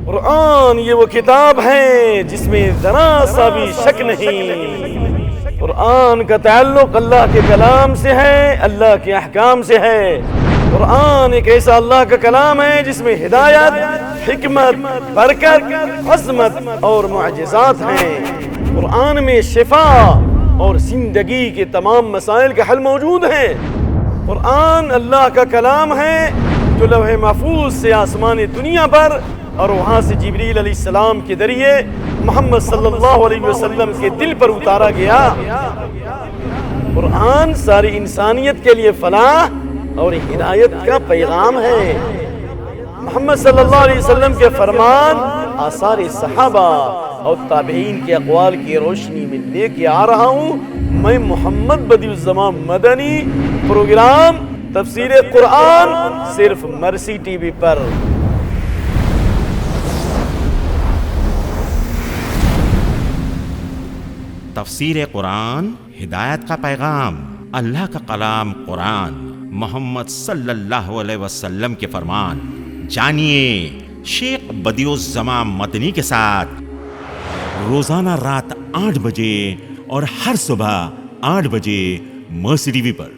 قرآن یہ وہ کتاب ہے جس میں ذرا سا بھی شک نہیں۔ قرآن کا تعلق اللہ کے کلام سے ہے، اللہ کے احکام سے ہے۔ قرآن ایک ایسا اللہ کا کلام ہے جس میں ہدایت، حکمت، برکت، عظمت اور معجزات ہیں۔ قرآن میں شفا اور زندگی کے تمام مسائل کا حل موجود ہے۔ قرآن اللہ کا کلام ہے جو لوح محفوظ سے آسمان دنیا پر اور وہاں سے جبریل علیہ السلام کے ذریعے محمد صلی اللہ علیہ وسلم کے دل پر اتارا گیا۔ قرآن ساری انسانیت کے لیے فلاح اور ہدایت کا پیغام ہے۔ محمد صلی اللہ علیہ وسلم کے فرمان آثار صحابہ اور تابعین کے اقوال کی روشنی میں لے کے آ رہا ہوں میں محمد بدیع الزمان مدنی۔ پروگرام تفسیر قرآن صرف مرسی ٹی وی پر۔ تفسیر قرآن، ہدایت کا پیغام، اللہ کا کلام قرآن، محمد صلی اللہ علیہ وسلم کے فرمان۔ جانیے شیخ بدیع الزمان مدنی کے ساتھ روزانہ رات 8 بجے اور ہر صبح 8 بجے مرسی ٹی وی پر۔